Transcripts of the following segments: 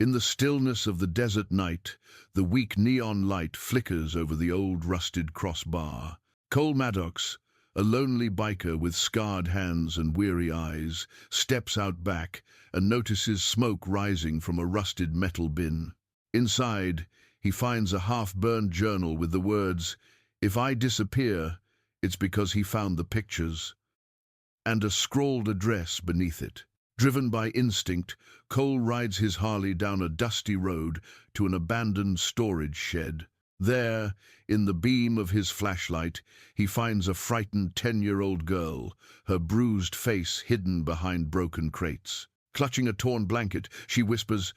In the stillness of the desert night, the weak neon light flickers over the old rusted crossbar. Cole Maddox, a lonely biker with scarred hands and weary eyes, steps out back and notices smoke rising from a rusted metal bin. Inside, he finds a half-burned journal with the words, "If I disappear, it's because he found the pictures," and a scrawled address beneath it. Driven by instinct, Cole rides his Harley down a dusty road to an abandoned storage shed. There, in the beam of his flashlight, he finds a frightened 10-year-old girl, her bruised face hidden behind broken crates. Clutching a torn blanket, she whispers,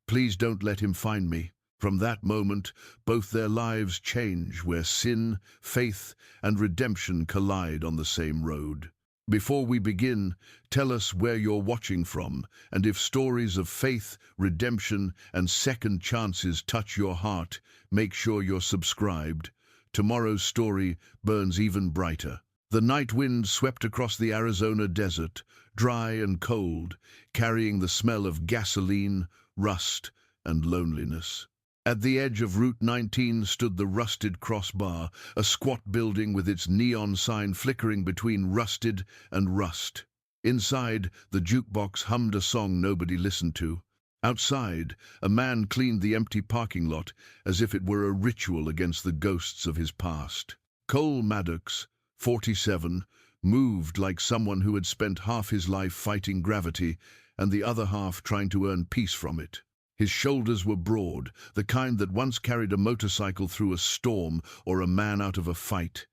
"Please don't let him find me." From that moment, both their lives change, where sin, faith, and redemption collide on the same road. Before we begin, tell us where you're watching from, and if stories of faith, redemption, and second chances touch your heart, make sure you're subscribed. Tomorrow's story burns even brighter. The night wind swept across the Arizona desert, dry and cold, carrying the smell of gasoline, rust, and loneliness. At the edge of Route 19 stood the rusted crossbar, a squat building with its neon sign flickering between rusted and rust. Inside, the jukebox hummed a song nobody listened to. Outside, a man cleaned the empty parking lot as if it were a ritual against the ghosts of his past. Cole Maddox, 47, moved like someone who had spent half his life fighting gravity and the other half trying to earn peace from it. His shoulders were broad, the kind that once carried a motorcycle through a storm or a man out of a fight.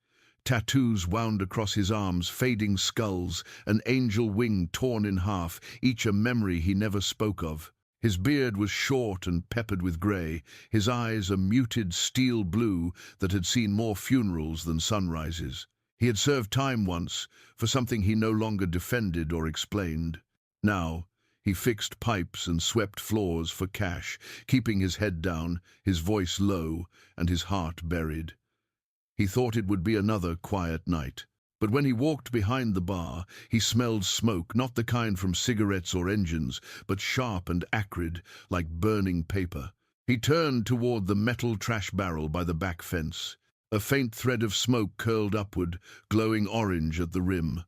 Tattoos wound across his arms, fading skulls, an angel wing torn in half, each a memory he never spoke of. His beard was short and peppered with grey, his eyes a muted steel blue that had seen more funerals than sunrises. He had served time once for something he no longer defended or explained. Now, he fixed pipes and swept floors for cash, keeping his head down, his voice low, and his heart buried. He thought it would be another quiet night. But when he walked behind the bar, he smelled smoke, not the kind from cigarettes or engines, but sharp and acrid, like burning paper. He turned toward the metal trash barrel by the back fence. A faint thread of smoke curled upward, glowing orange at the rim.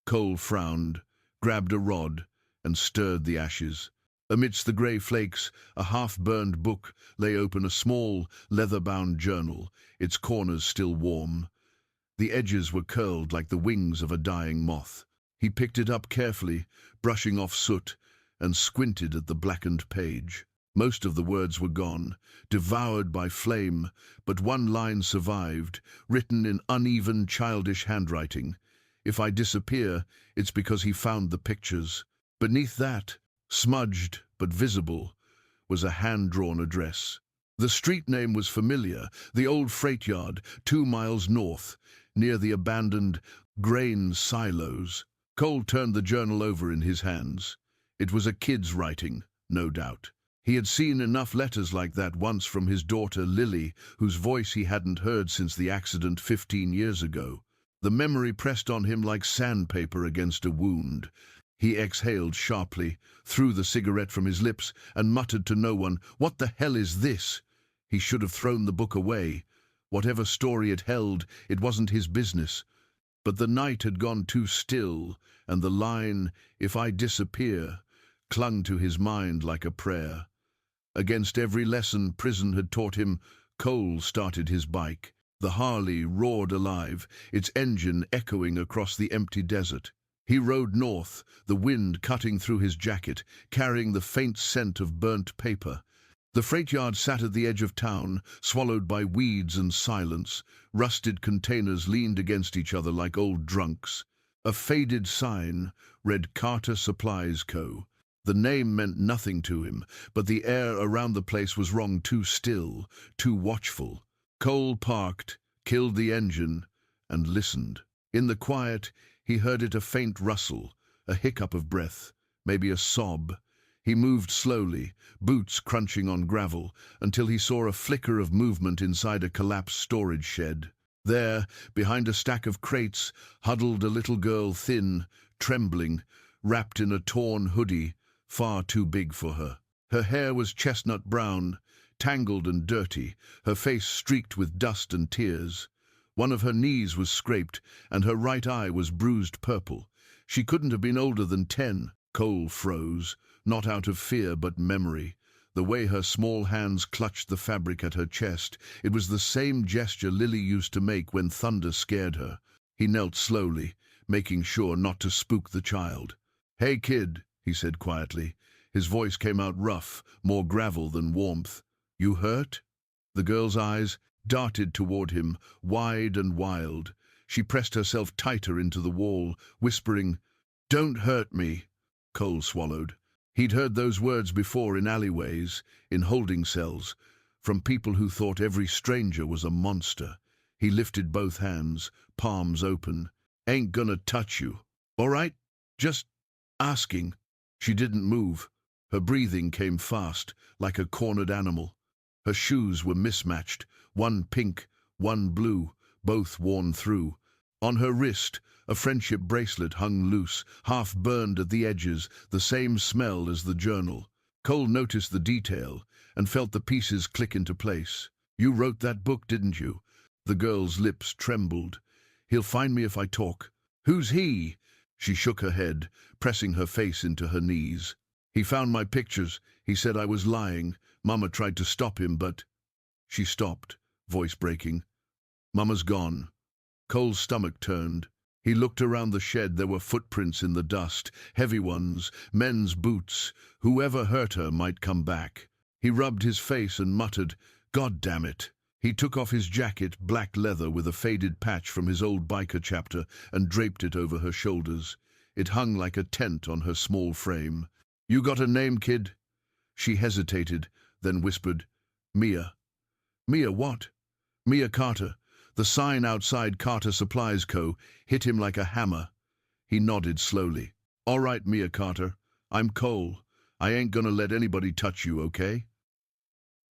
Cole frowned, grabbed a rod, and stirred the ashes. Amidst the grey flakes, a half-burned book lay open, a small, leather-bound journal, its corners still warm. The edges were curled like the wings of a dying moth. He picked it up carefully, brushing off soot, and squinted at the blackened page. Most of the words were gone, devoured by flame, but one line survived, written in uneven, childish handwriting. "If I disappear, it's because he found the pictures." Beneath that, smudged but visible, was a hand-drawn address. The street name was familiar, the old freight yard, 2 miles north, near the abandoned grain silos. Cole turned the journal over in his hands. It was a kid's writing, no doubt. He had seen enough letters like that once from his daughter Lily, whose voice he hadn't heard since the accident 15 years ago. The memory pressed on him like sandpaper against a wound. He exhaled sharply, threw the cigarette from his lips, and muttered to no one, "What the hell is this?" He should have thrown the book away. Whatever story it held, it wasn't his business. But the night had gone too still, and the line, "If I disappear," clung to his mind like a prayer. Against every lesson prison had taught him, Cole started his bike. The Harley roared alive, its engine echoing across the empty desert. He rode north, the wind cutting through his jacket, carrying the faint scent of burnt paper. The freight yard sat at the edge of town, swallowed by weeds and silence. Rusted containers leaned against each other like old drunks. A faded sign read Carter Supplies Co. The name meant nothing to him, but the air around the place was wrong, too still, too watchful. Cole parked, killed the engine, and listened. In the quiet, he heard it, a faint rustle, a hiccup of breath, maybe a sob. He moved slowly, boots crunching on gravel, until he saw a flicker of movement inside a collapsed storage shed. There, behind a stack of crates, huddled a little girl, thin, trembling, wrapped in a torn hoodie, far too big for her. Her hair was chestnut brown, tangled and dirty, her face streaked with dust and tears. One of her knees was scraped, and her right eye was bruised purple. She couldn't have been older than 10. Cole froze, not out of fear but memory. The way her small hands clutched the fabric at her chest, it was the same gesture Lily used to make when thunder scared her. He knelt slowly, making sure not to spook the child. "Hey, kid," he said quietly. His voice came out rough, more gravel than warmth. "You hurt?" The girl's eyes darted toward him, wide and wild. She pressed herself tighter into the wall, whispering, "Don't hurt me." Cole swallowed. He'd heard those words before in alleyways, in holding cells, from people who thought every stranger was a monster. He lifted both hands, palms open. "Ain't gonna touch you. All right? Just asking." She didn't move. Her breathing came fast, like a cornered animal. Her shoes were mismatched, one pink, one blue, both worn through. On her wrist, a friendship bracelet hung loose, half burned at the edges, the same smell as the journal. Cole noticed the detail and felt the pieces click into place. "You wrote that book, didn't you?" The girl's lips trembled. "He'll find me if I talk." "Who's he?" She shook her head, pressing her face into her knees. "He found my pictures. He said I was lying. Mama tried to stop him, but—" She stopped, voice breaking. "Mama's gone." Cole's stomach turned. He looked around the shed. There were footprints in the dust, heavy ones, men's boots. Whoever hurt her might come back. He rubbed his face and muttered, "God damn it." He took off his jacket, black leather with a faded patch from his old biker chapter, and draped it over her shoulders. It hung like a tent on her small frame. "You got a name, kid?" She hesitated, then whispered, "Mia." "Mia what?" "Mia Carter." The sign outside Carter Supplies Co. hit him like a hammer. He nodded slowly. "All right, Mia Carter. I'm Cole. I ain't gonna let anybody touch you, okay?"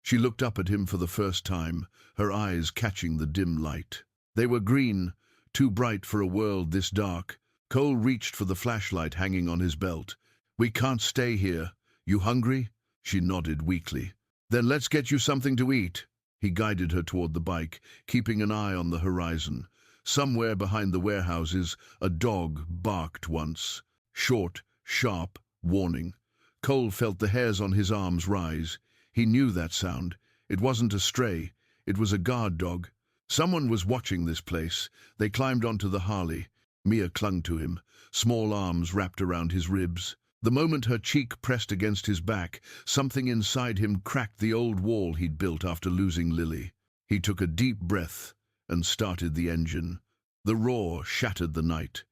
She looked up at him for the first time, her eyes catching the dim light. They were green, too bright for a world this dark. Cole reached for the flashlight hanging on his belt. "We can't stay here. You hungry?" She nodded weakly. "Then let's get you something to eat." He guided her toward the bike, keeping an eye on the horizon. Somewhere behind the warehouses, a dog barked once. Short, sharp, warning. Cole felt the hairs on his arms rise. He knew that sound. It wasn't a stray. It was a guard dog. Someone was watching this place. They climbed onto the Harley. Mia clung to him, small arms wrapped around his ribs. The moment her cheek pressed against his back, something inside him cracked the old wall he'd built after losing Lily. He took a deep breath and started the engine. The roar shattered the night.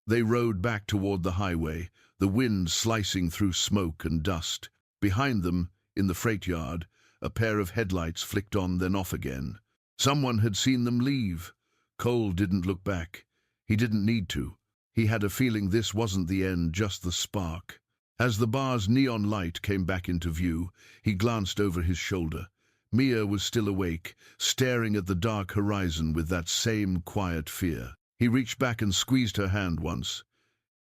They rode back toward the highway, the wind slicing through smoke and dust. Behind them, in the freight yard, a pair of headlights flicked on then off again. Someone had seen them leave. Cole didn't look back. He didn't need to. He had a feeling this wasn't the end, just the spark. As the bar's neon light came back into view, he glanced over his shoulder. Mia was still awake, staring at the dark horizon with that same quiet fear. He reached back and squeezed her hand once.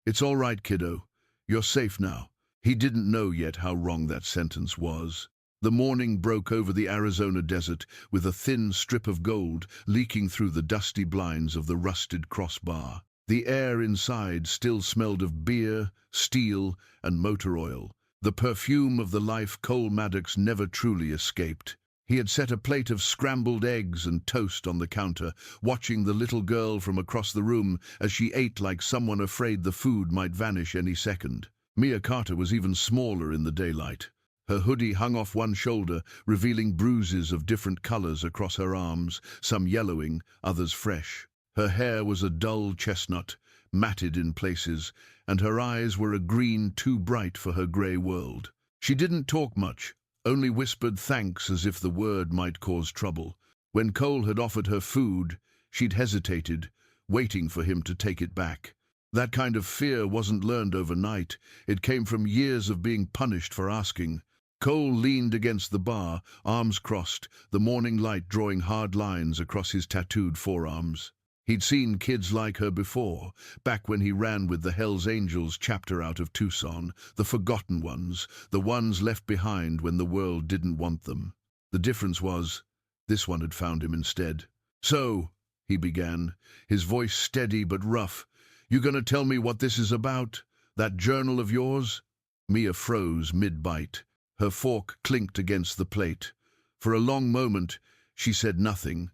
"It's all right, kiddo. You're safe now." He didn't know yet how wrong that sentence was. The morning broke over the Arizona desert with a thin strip of gold leaking through the dusty blinds of the rusted crossbar. The air inside still smelled of beer, steel, and motor oil, the perfume of the life Cole Maddox never truly escaped. He had set a plate of scrambled eggs and toast on the counter, watching the little girl from across the room as she ate like someone afraid the food might vanish any second. Mia Carter was even smaller in the daylight. Her hoodie hung off one shoulder, revealing bruises of different colors across her arms, some yellowing, others fresh. Her hair was a dull chestnut, matted in places, and her eyes were a green too bright for her gray world. She didn't talk much, only whispered thanks as if the word might cause trouble. When Cole had offered her food, she'd hesitated, waiting for him to take it back. That kind of fear wasn't learned overnight. It came from years of being punished for asking. Cole leaned against the bar, arms crossed, the morning light drawing hard lines across his tattooed forearms. He'd seen kids like her before, back when he ran with the Hells Angels chapter out of Tucson, the forgotten ones, the ones left behind when the world didn't want them. The difference was, this one had found him instead. "So," he began, his voice steady but rough, "you gonna tell me what this is about? That journal of yours?" Mia froze mid-bite. Her fork clinked against the plate. For a long moment, she said nothing.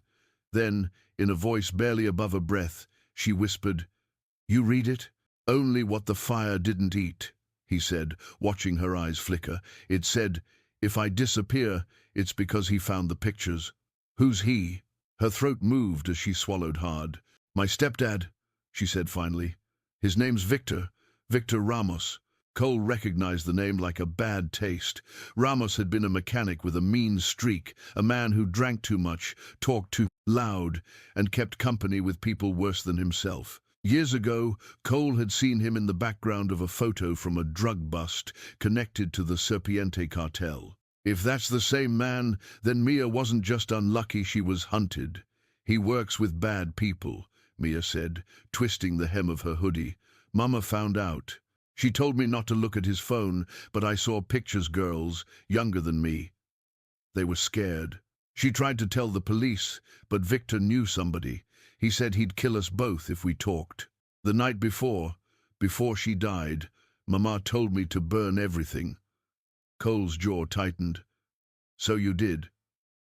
Then, in a voice barely above a breath, she whispered, "You read it?" "Only what the fire didn't eat," he said, watching her eyes flicker. "It said, if I disappear, it's because he found the pictures." "Who's he?" Her throat moved as she swallowed hard. "My stepdad," she said finally. "His name's Victor Ramos." Cole recognized the name like a bad taste. Ramos had been a mechanic with a mean streak, a man who drank too much, talked too loud, and kept company with people worse than himself. Years ago, Cole had seen him in the background of a photo from a drug bust connected to the Serpiente cartel. If that's the same man, then Mia wasn't just unlucky, she was hunted. "He works with bad people," Mia said, twisting the hem of her hoodie. "Mama found out. She told me not to look at his phone, but I saw pictures, girls, younger than me. They were scared. She tried to tell the police, but Victor knew somebody. He said he'd kill us both if we talked. The night before she died, Mama told me to burn everything." Cole's jaw tightened. "So you did?"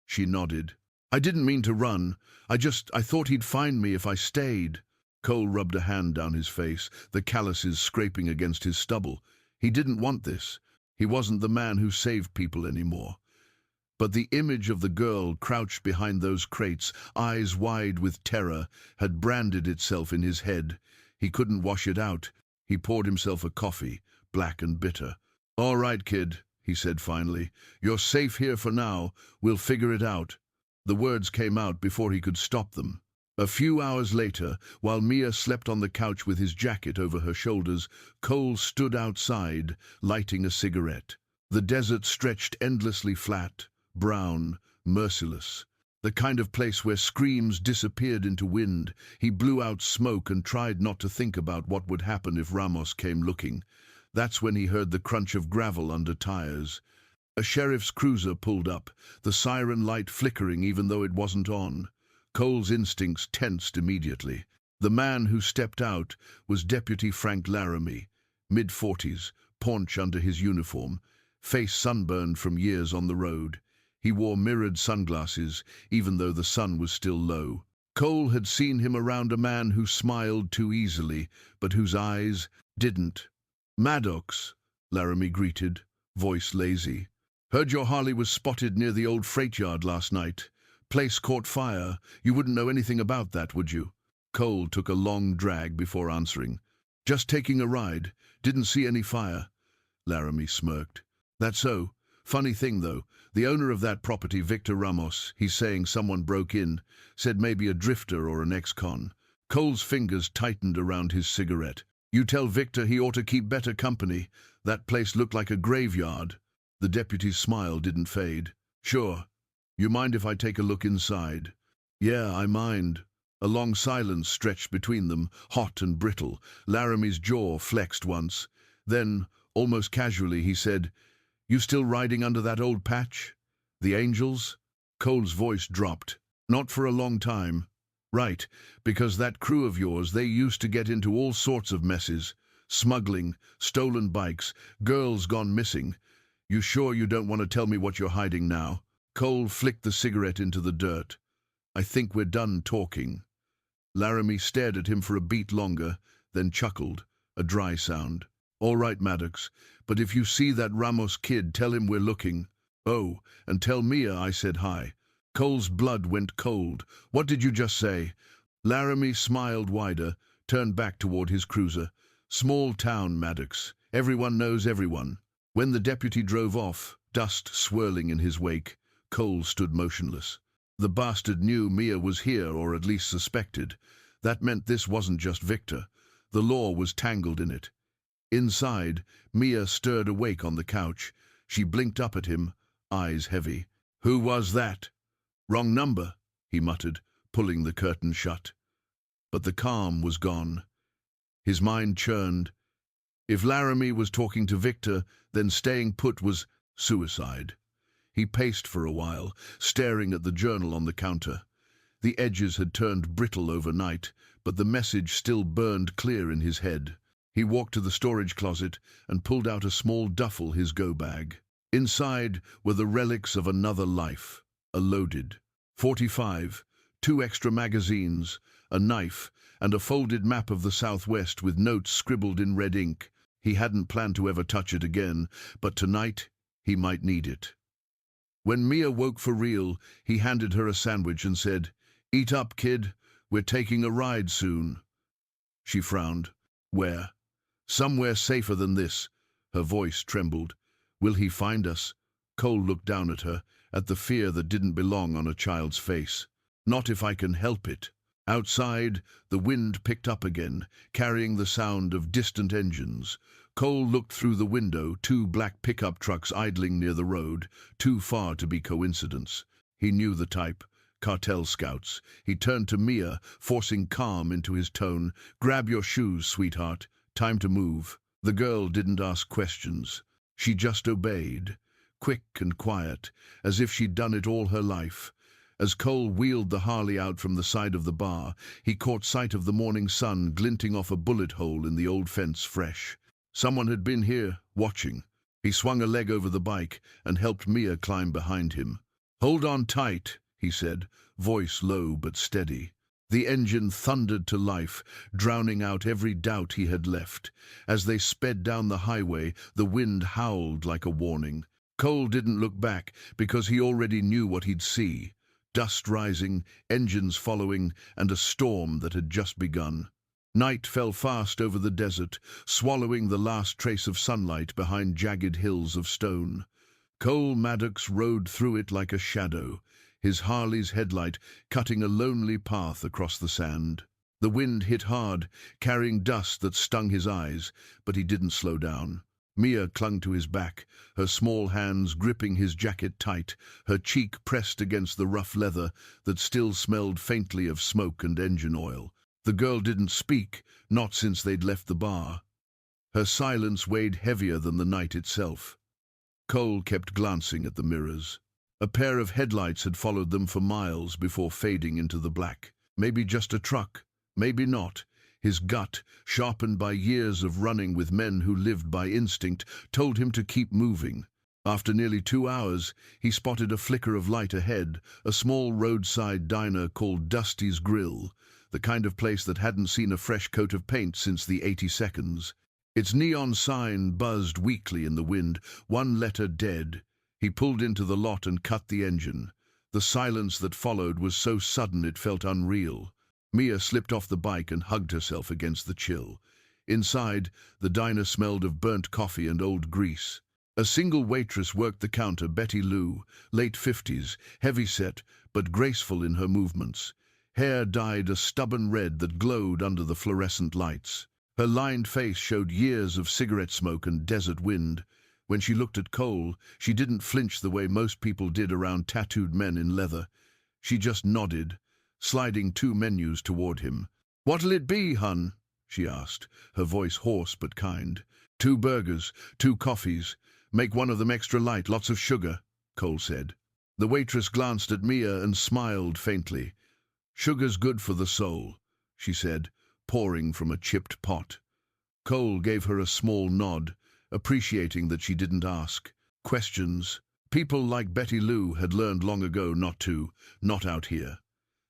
She nodded. "I didn't mean to run. I thought he'd find me if I stayed." Cole rubbed a hand down his face, the calluses scraping against his stubble. He didn't want this. He wasn't the man who saved people anymore. But the image of the girl crouched behind those crates, eyes wide with terror, had branded itself in his head. He couldn't wash it out. He poured himself a coffee, black and bitter. "All right, kid," he said finally. "You're safe here for now. We'll figure it out." The words came out before he could stop them. A few hours later, while Mia slept on the couch with his jacket over her shoulders, Cole stood outside, lighting a cigarette. The desert stretched endlessly flat, brown, merciless. The kind of place where screams disappeared into wind. He blew out smoke and tried not to think about what would happen if Ramos came looking. That's when he heard the crunch of gravel under tires. A sheriff's cruiser pulled up, the siren light flickering even though it wasn't on. Cole's instincts tensed immediately. The man who stepped out was Deputy Frank Laramie, mid-40s, paunch under his uniform, face sunburned from years on the road. He wore mirrored sunglasses, even though the sun was still low. Cole had seen him around a man who smiled too easily, but whose eyes didn't. "Maddox," Laramie greeted, voice lazy. "Heard your Harley was spotted near the old freight yard last night. Place caught fire. You wouldn't know anything about that, would you?" Cole took a long drag before answering. "Just taking a ride. Didn't see any fire." Laramie smirked. "That's so. Funny thing, though. The owner of that property, Victor Ramos, he's saying someone broke in. Said maybe a drifter or an ex-con." Cole's fingers tightened around his cigarette. "You tell Victor he ought to keep better company. That place looked like a graveyard." The deputy's smile didn't fade. "Sure. You mind if I take a look inside?" "Yeah, I mind." A long silence stretched between them, hot and brittle. Laramie's jaw flexed once. Then, almost casually, he said, "You still riding under that old patch? The Angels?" Cole's voice dropped. "Not for a long time." "Right, because that crew of yours, they used to get into all sorts of messes. Smuggling, stolen bikes, girls gone missing. You sure you don't want to tell me what you're hiding now?" Cole flicked the cigarette into the dirt. "I think we're done talking." Laramie stared at him for a beat longer, then chuckled, a dry sound. "All right, Maddox, but if you see that Ramos kid, tell him we're looking. Oh, and tell Mia I said hi." Cole's blood went cold. "What did you just say?" Laramie smiled wider, turned back toward his cruiser. "Small town, Maddox. Everyone knows everyone." When the deputy drove off, dust swirling in his wake, Cole stood motionless. The bastard knew Mia was here, or at least suspected. That meant this wasn't just Victor. The law was tangled in it. Inside, Mia stirred awake on the couch. She blinked up at him, eyes heavy. "Who was that?" "Wrong number," he muttered, pulling the curtain shut. But the calm was gone. His mind churned. If Laramie was talking to Victor, then staying put was suicide. He paced for a while, staring at the journal on the counter. The edges had turned brittle overnight, but the message still burned clear in his head. He walked to the storage closet and pulled out a small duffel, his go-bag. Inside were the relics of another life, a loaded .45, 2 extra magazines, a knife, and a folded map of the Southwest with notes scribbled in red ink. He hadn't planned to ever touch it again, but tonight he might need it. When Mia woke for real, he handed her a sandwich and said, "Eat up, kid. We're taking a ride soon." She frowned. "Where?" "Somewhere safer than this." Her voice trembled. "Will he find us?" Cole looked down at her, at the fear that didn't belong on a child's face. "Not if I can help it." Outside, the wind picked up again, carrying the sound of distant engines. Cole looked through the window, 2 black pickup trucks idling near the road, too far to be coincidence. He knew the type. Cartel scouts. He turned to Mia, forcing calm into his tone. "Grab your shoes, sweetheart. Time to move." The girl didn't ask questions. She just obeyed, quick and quiet, as if she'd done it all her life. As Cole wheeled the Harley out from the side of the bar, he caught sight of the morning sun glinting off a bullet hole in the old fence fresh. Someone had been here, watching. He swung a leg over the bike and helped Mia climb behind him. "Hold on tight," he said, voice low but steady. The engine thundered to life, drowning out every doubt he had left. As they sped down the highway, the wind howled like a warning. Cole didn't look back because he already knew what he'd see. Dust rising, engines following, and a storm that had just begun. Night fell fast over the desert, swallowing the last trace of sunlight behind jagged hills of stone. Cole Maddox rode through it like a shadow, his Harley's headlight cutting a lonely path across the sand. The wind hit hard, carrying dust that stung his eyes, but he didn't slow down. Mia clung to his back, her small hands gripping his jacket tight, her cheek pressed against the rough leather that still smelled faintly of smoke and engine oil. The girl didn't speak, not since they'd left the bar. Her silence weighed heavier than the night itself. Cole kept glancing at the mirrors. A pair of headlights had followed them for miles before fading into the black. Maybe just a truck, maybe not. His gut, sharpened by years of running with men who lived by instinct, told him to keep moving. After nearly 2 hours, he spotted a flicker of light ahead, a small roadside diner called Dusty's Grill, the kind of place that hadn't seen a fresh coat of paint since the 80 seconds. Its neon sign buzzed weakly in the wind, one letter dead. He pulled into the lot and cut the engine. The silence that followed was so sudden it felt unreal. Mia slipped off the bike and hugged herself against the chill. Inside, the diner smelled of burnt coffee and old grease. A single waitress worked the counter, Betty Lou, late 50s, heavy-set but graceful in her movements. Hair dyed a stubborn red that glowed under the fluorescent lights. Her lined face showed years of cigarette smoke and desert wind. When she looked at Cole, she didn't flinch the way most people did around tattooed men in leather. She just nodded, sliding 2 menus toward him. "What'll it be, hun?" she asked, her voice hoarse but kind. 2 burgers, 2 coffees. Make one of them extra light, lots of sugar," Cole said. The waitress glanced at Mia and smiled faintly. "Sugar's good for the soul," she said, pouring from a chipped pot. Cole gave her a small nod, appreciating that she didn't ask questions. People like Betty Lou had learned long ago not out here.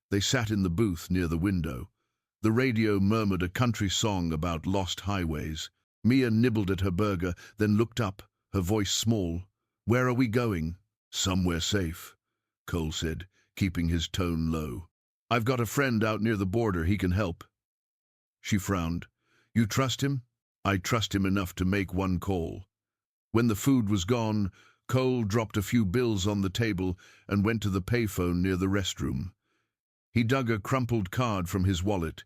They sat in the booth near the window. The radio murmured a country song about lost highways. Mia nibbled at her burger, then looked up, her voice small. "Where are we going?" "Somewhere safe," Cole said, keeping his tone low. "I've got a friend out near the border, he can help." She frowned. "You trust him?" "I trust him enough to make one call." When the food was gone, Cole dropped a few bills on the table and went to the payphone near the restroom. He dug a crumpled card from his wallet.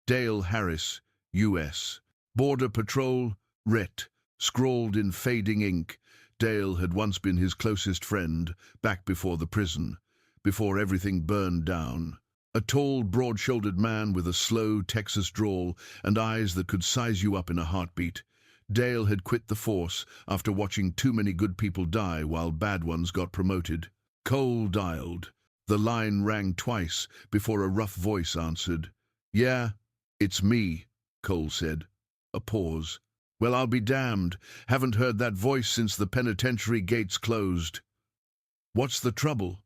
Dale Harris, U.S. Border Patrol, Ret, scrawled in fading ink. Dale had once been his closest friend, back before the prison, before everything burned down. A tall, broad-shouldered man with a slow Texas drawl and eyes that could size you up in a heartbeat. Dale had quit the force after watching too many good people die while bad ones got promoted. Cole dialed. The line rang twice before a rough voice answered. "Yeah, it's me," Cole said. A pause. "Well, I'll be damned. Haven't heard that voice since the penitentiary gates closed." "What's the trouble?"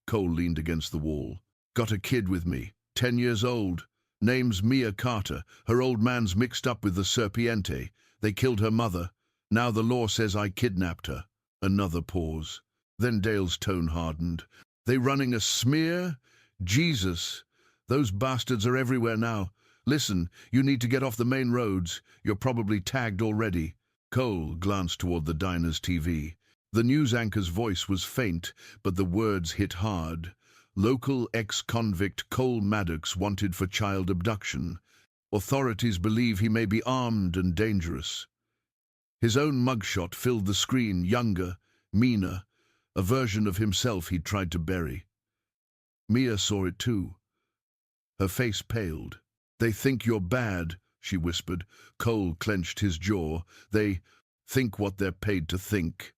Cole leaned against the wall. "Got a kid with me, 10 years old. Name's Mia Carter. Her old man's mixed up with the Serpiente. They killed her mother. Now the law says I kidnapped her." Another pause. Then Dale's tone hardened. "They running a smear? Jesus! Those bastards are everywhere now. Listen, you need to get off the main roads. You're probably tagged already." Cole glanced toward the diner's TV. The news anchor's voice was faint, but the words hit hard. Local ex-convict Cole Maddox wanted for child abduction. Authorities believe he may be armed and dangerous. His own mugshot filled the screen, younger, meaner, a version of himself he'd tried to bury. Mia saw it too. Her face paled. "They think you're bad," she whispered. Cole clenched his jaw. "They think what they're paid to think."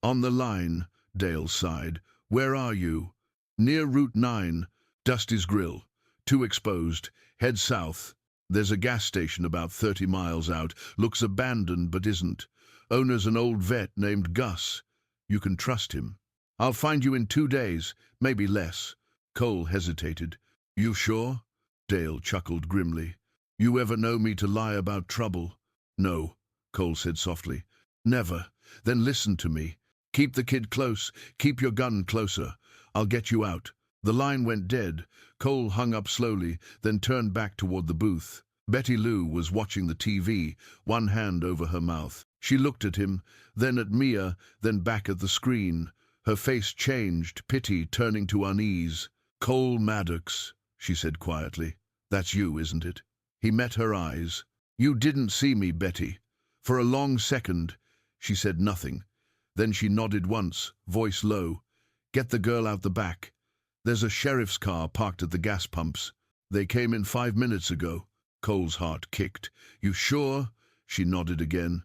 "On the line," Dale sighed. "Where are you?" "Near Route 9, Dusty's Grill. Too exposed. Head south. There's a gas station about 30 miles out. Looks abandoned, but isn't. Owner's an old vet named Gus. You can trust him. I'll find you in 2 days, maybe less." Cole hesitated. "You sure?" Dale chuckled grimly. "You ever know me to lie about trouble?" "No," Cole said softly. "Never. Then listen to me. Keep the kid close. Keep your gun closer. I'll get you out." The line went dead. Cole hung up slowly, then turned back toward the booth. Betty Lou was watching the TV, one hand over her mouth. She looked at him, then at Mia, then back at the screen. Her face changed, pity turning to unease. "Cole Maddox," she said quietly. "That's you, isn't it?" He met her eyes. "You didn't see me, Betty." For a long second, she said nothing. Then she nodded once, voice low. "Get the girl out the back. There's a sheriff's car parked at the gas pumps. They came in 5 minutes ago." Cole's heart kicked. "You sure?" She nodded again.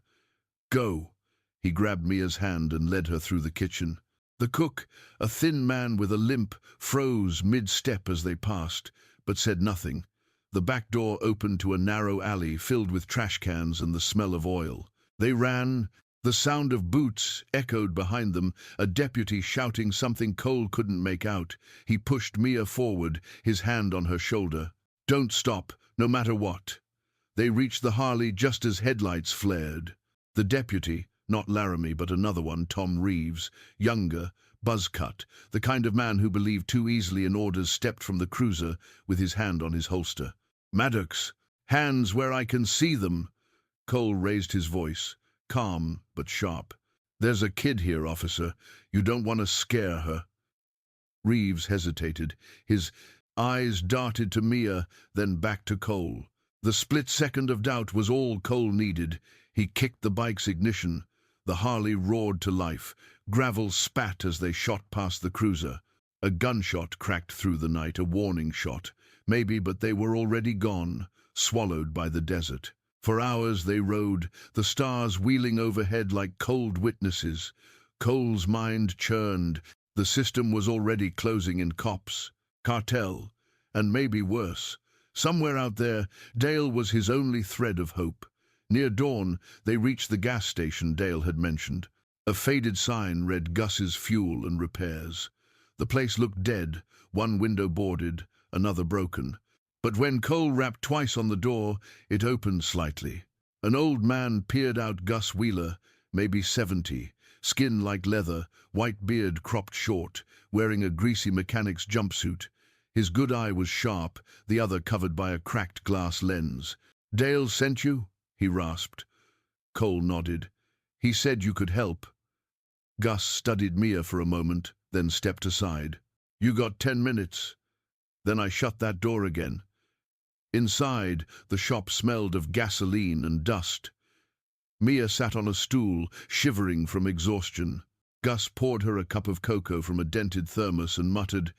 "Go." He grabbed Mia's hand and led her through the kitchen. The cook, a thin man with a limp, froze mid-step as they passed, but said nothing. The back door opened to a narrow alley filled with trash cans and the smell of oil. They ran. The sound of boots echoed behind them, a deputy shouting something Cole couldn't make out. He pushed Mia forward, his hand on her shoulder. "Don't stop, no matter what." They reached the Harley just as headlights flared. The deputy, not Laramie but another one, Tom Reeves, younger, buzz-cut, the kind of man who believed too easily in orders, stepped from the cruiser with his hand on his holster. "Maddox, hands where I can see them." Cole raised his voice, calm but sharp. "There's a kid here, officer. You don't want to scare her." Reeves hesitated. His eyes darted to Mia, then back to Cole. The split second of doubt was all Cole needed. He kicked the bike's ignition. The Harley roared to life. Gravel spat as they shot past the cruiser. A gunshot cracked through the night, a warning shot. Maybe, but they were already gone, swallowed by the desert. For hours they rode, the stars wheeling overhead like cold witnesses. Cole's mind churned. The system was already closing in cops, cartel, and maybe worse. Somewhere out there, Dale was his only thread of hope. Near dawn, they reached the gas station Dale had mentioned. A faded sign read Gus's Fuel and Repairs. The place looked dead, one window boarded, another broken. But when Cole rapped twice on the door, it opened slightly. An old man peered out. Gus Wheeler, maybe 70, skin like leather, white beard cropped short, wearing a greasy mechanic's jumpsuit. His good eye was sharp, the other covered by a cracked glass lens. "Dale sent you?" he rasped. Cole nodded. "He said you could help." Gus studied Mia for a moment, then stepped aside. "You got 10 minutes." Then I shut that door again. Inside, the shop smelled of gasoline and dust. Mia sat on a stool, shivering from exhaustion. Gus poured her a cup of cocoa from a dented thermos and muttered,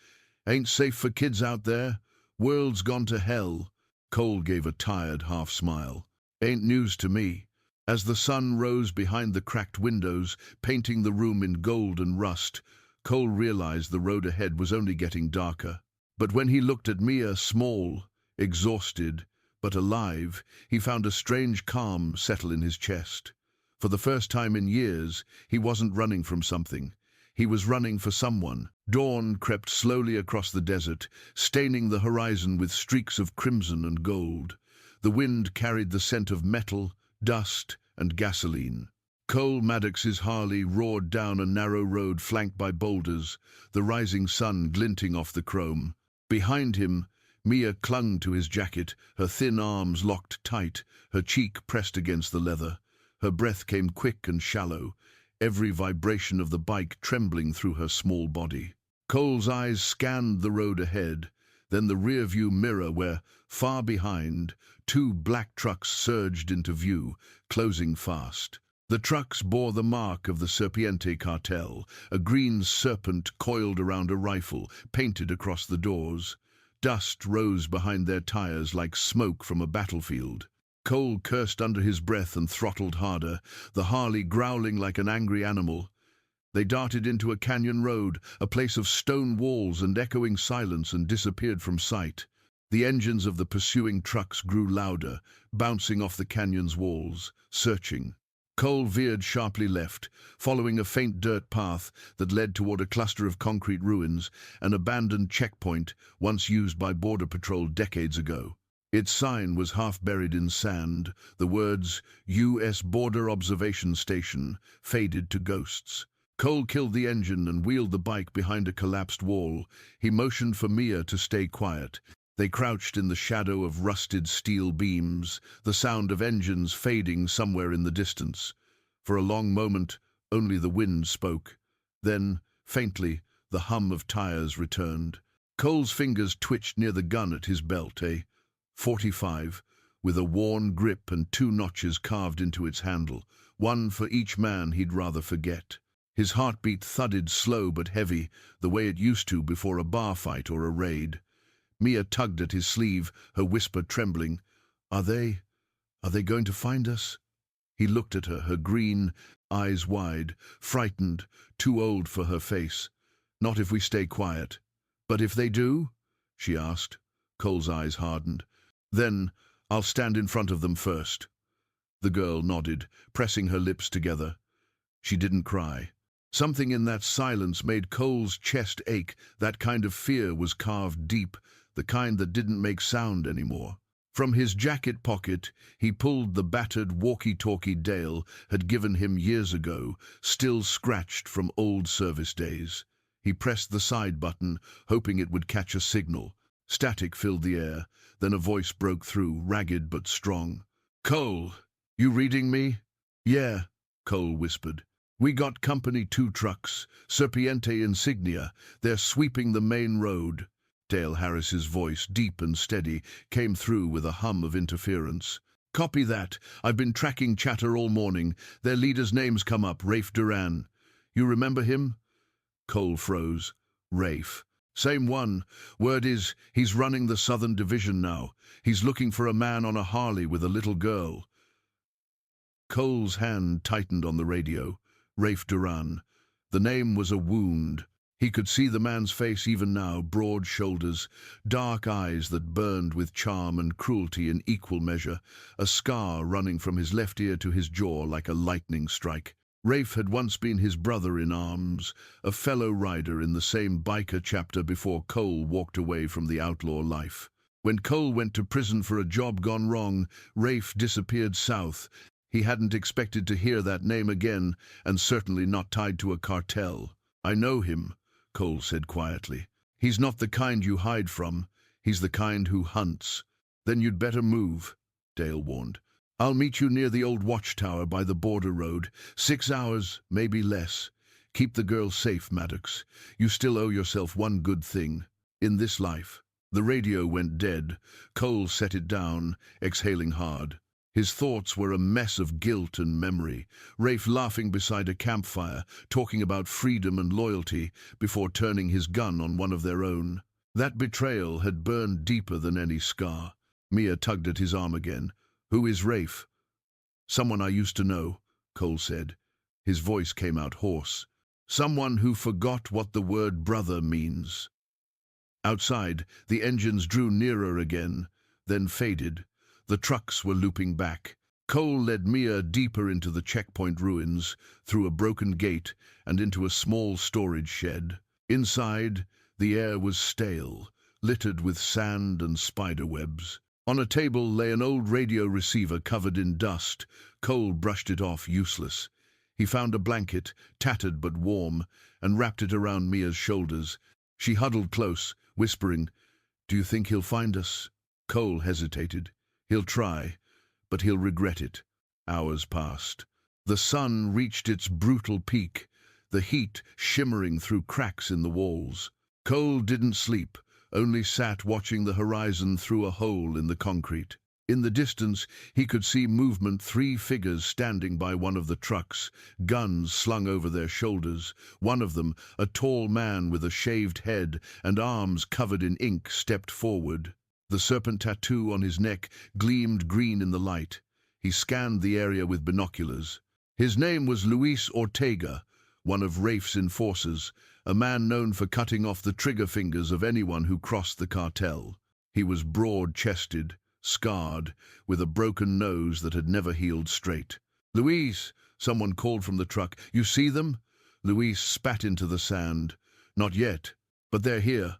Ain't safe for kids out there. World's gone to hell. Cole gave a tired half-smile. Ain't news to me. As the sun rose behind the cracked windows, painting the room in gold and rust, Cole realized the road ahead was only getting darker. But when he looked at Mia, small, exhausted, but alive, he found a strange calm settle in his chest. For the first time in years, he wasn't running from something. He was running for someone. Dawn crept slowly across the desert, staining the horizon with streaks of crimson and gold. The wind carried the scent of metal, dust, and gasoline. Cole Maddox's Harley roared down a narrow road flanked by boulders, the rising sun glinting off the chrome. Behind him, Mia clung to his jacket, her thin arms locked tight, her cheek pressed against the leather. Her breath came quick and shallow, every vibration of the bike trembling through her small body. Cole's eyes scanned the road ahead, then the rearview mirror where, far behind, two black trucks surged into view, closing fast. The trucks bore the mark of the Serpiente cartel, a green serpent coiled around a rifle, painted across the doors. Dust rose behind their tires like smoke from a battlefield. Cole cursed under his breath and throttled harder, the Harley growling like an angry animal. They darted into a canyon road, a place of stone walls and echoing silence, and disappeared from sight. The engines of the pursuing trucks grew louder, bouncing off the canyon's walls, searching. Cole veered sharply left, following a faint dirt path that led toward a cluster of concrete ruins, an abandoned checkpoint once used by Border Patrol decades ago. Its sign was half buried in sand, the words U.S. Border Observation Station faded to ghosts. Cole killed the engine and wheeled the bike behind a collapsed wall. He motioned for Mia to stay quiet. They crouched in the shadow of rusted steel beams, the sound of engines fading somewhere in the distance. For a long moment, only the wind spoke. Then, faintly, the hum of tires returned. Cole's fingers twitched near the gun at his belt, a .45, with a worn grip and two notches carved into its handle, one for each man he'd rather forget. His heartbeat thudded slow but heavy, the way it used to before a bar fight or a raid. Mia tugged at his sleeve, her whisper trembling. Are they going to find us? He looked at her, her green eyes wide, frightened, too old for her face. Not if we stay quiet. But if they do? She asked. Cole's eyes hardened. Then I'll stand in front of them first. The girl nodded, pressing her lips together. She didn't cry. Something in that silence made Cole's chest ache. That kind of fear was carved deep, the kind that didn't make sound anymore. From his jacket pocket, he pulled the battered walkie-talkie Dale had given him years ago, still scratched from old service days. He pressed the side button, hoping it would catch a signal. Static filled the air, then a voice broke through, ragged but strong. Cole, you reading me? Yeah, Cole whispered. We got company 2 trucks, Serpiente insignia. They're sweeping the main road. Dale Harris's voice, deep and steady, came through with a hum of interference. Copy that. I've been tracking chatter all morning. Their leader's name's come up, Rafe Duran. You remember him? Cole froze. Rafe. Same one. Word is, he's running the Southern Division now. He's looking for a man on a Harley with a little girl. Cole's hand tightened on the radio. Rafe Duran. The name was a wound. He could see the man's face even now, broad shoulders, dark eyes that burned with charm and cruelty in equal measure, a scar running from his left ear to his jaw like a lightning strike. Rafe had once been his brother in arms, a fellow rider in the same biker chapter before Cole walked away from the outlaw life. When Cole went to prison for a job gone wrong, Rafe disappeared south. He hadn't expected to hear that name again, and certainly not tied to a cartel. I know him, Cole said quietly. He's not the kind you hide from. He's the kind who hunts. Then you'd better move, Dale warned. I'll meet you near the old watchtower by the border road. 6 hours, maybe less. Keep the girl safe, Maddox. You still owe yourself one good thing. In this life. The radio went dead. Cole set it down, exhaling hard. His thoughts were a mess of guilt and memory. Rafe laughing beside a campfire, talking about freedom and loyalty, before turning his gun on one of their own. That betrayal had burned deeper than any scar. Mia tugged at his arm again. "Who is Rafe?" "Someone I used to know," Cole said. His voice came out hoarse. "Someone who forgot what the word brother means." Outside, the engines drew nearer again, then faded. The trucks were looping back. Cole led Mia deeper into the checkpoint ruins, through a broken gate and into a small storage shed. Inside, the air was stale, littered with sand and spider webs. On a table lay an old radio receiver covered in dust. Cole brushed it off, useless. He found a blanket, tattered but warm, and wrapped it around Mia's shoulders. She huddled close, whispering, "Do you think he'll find us?" Cole hesitated. "He'll try, but he'll regret it." Hours passed. The sun reached its brutal peak, the heat shimmering through cracks in the walls. Cole didn't sleep, only sat watching the horizon through a hole in the concrete. In the distance, he could see movement, 3 figures standing by one of the trucks, guns slung over their shoulders. One of them, a tall man with a shaved head and arms covered in ink, stepped forward. The serpent tattoo on his neck gleamed green in the light. He scanned the area with binoculars. His name was Luis Ortega, one of Rafe's enforcers, a man known for cutting off the trigger fingers of anyone who crossed the cartel. He was broad-chested, scarred, with a broken nose that had never healed straight. "Luis," someone called from the truck. "You see them?" Luis spat into the sand. "Not yet, but they're here.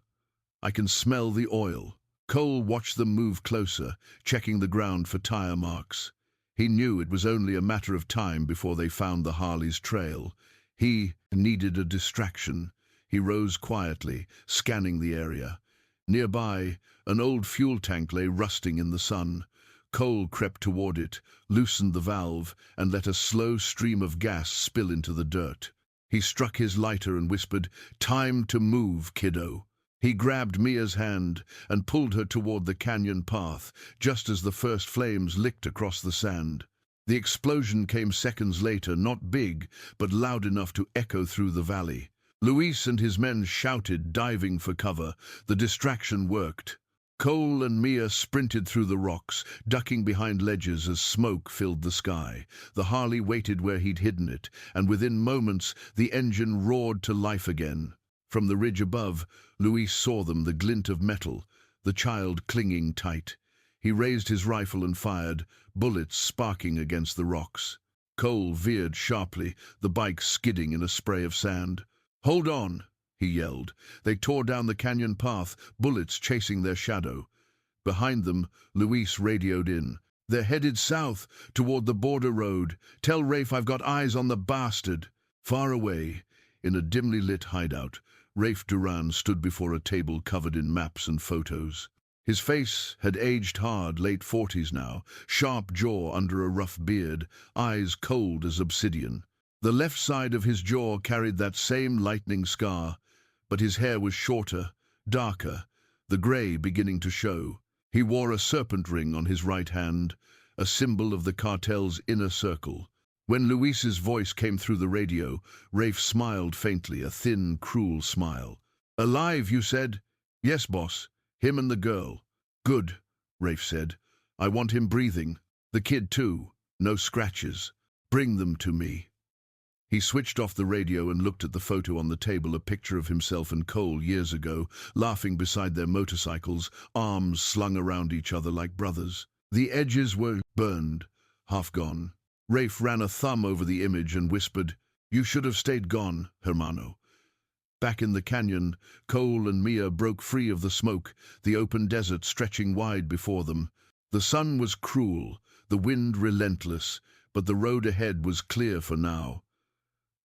I can smell the oil." Cole watched them move closer, checking the ground for tire marks. He knew it was only a matter of time before they found the Harley's trail. He needed a distraction. He rose quietly, scanning the area. Nearby, an old fuel tank lay rusting in the sun. Cole crept toward it, loosened the valve, and let a slow stream of gas spill into the dirt. He struck his lighter and whispered, "Time to move, kiddo." He grabbed Mia's hand and pulled her toward the canyon path, just as the first flames licked across the sand. The explosion came seconds later, not big, but loud enough to echo through the valley. Luis and his men shouted, diving for cover. The distraction worked. Cole and Mia sprinted through the rocks, ducking behind ledges as smoke filled the sky. The Harley waited where he'd hidden it, and within moments the engine roared to life again. From the ridge above, Luis saw them, the glint of metal, the child clinging tight. He raised his rifle and fired, bullets sparking against the rocks. Cole veered sharply, the bike skidding in a spray of sand. "Hold on," he yelled. They tore down the canyon path, bullets chasing their shadow. Behind them, Luis radioed in. "They're headed south, toward the border road. Tell Rafe I've got eyes on the bastard." Far away, in a dimly lit hideout, Rafe Duran stood before a table covered in maps and photos. His face had aged hard, late 40s now, sharp jaw under a rough beard, eyes cold as obsidian. The left side of his jaw carried that same lightning scar, but his hair was shorter, darker, the grey beginning to show. He wore a serpent ring on his right hand, a symbol of the cartel's inner circle. When Luis's voice came through the radio, Rafe smiled faintly, a thin, cruel smile. "Alive, you said?" "Yes, boss. Him and the girl." "Good," Rafe said. "I want him breathing. The kid, too. No scratches. Bring them to me." He switched off the radio and looked at the photo on the table, a picture of himself and Cole years ago, laughing beside their motorcycles, arms slung around each other like brothers. The edges were burned, half gone. Rafe ran a thumb over the image and whispered, "You should have stayed gone, hermano." Back in the canyon, Cole and Mia broke free of the smoke, the open desert stretching wide before them. The sun was cruel, the wind relentless, but the road ahead was clear for now.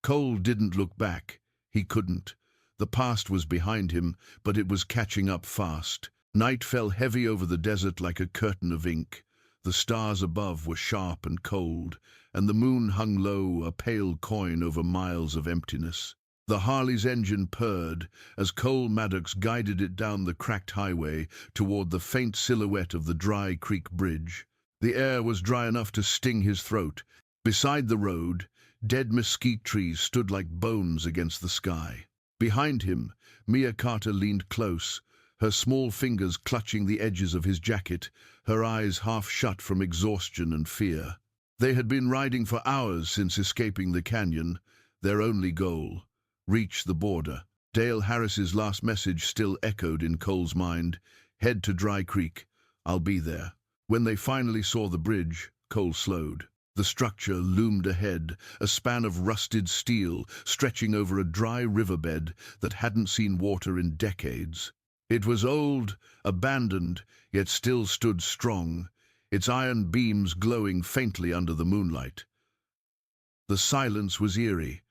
Cole didn't look back. He couldn't. The past was behind him, but it was catching up fast. Night fell heavy over the desert like a curtain of ink. The stars above were sharp and cold, and the moon hung low, a pale coin over miles of emptiness. The Harley's engine purred as Cole Maddox guided it down the cracked highway toward the faint silhouette of the dry creek bridge. The air was dry enough to sting his throat. Beside the road, dead mesquite trees stood like bones against the sky. Behind him, Mia Carter leaned close, her small fingers clutching the edges of his jacket, her eyes half shut from exhaustion and fear. They had been riding for hours since escaping the canyon, their only goal: reach the border. Dale Harris's last message still echoed in Cole's mind: head to Dry Creek, I'll be there. When they finally saw the bridge, Cole slowed. The structure loomed ahead, a span of rusted steel stretching over a dry riverbed that hadn't seen water in decades. It was old, abandoned, yet still stood strong, its iron beams glowing faintly under the moonlight. The silence was eerie,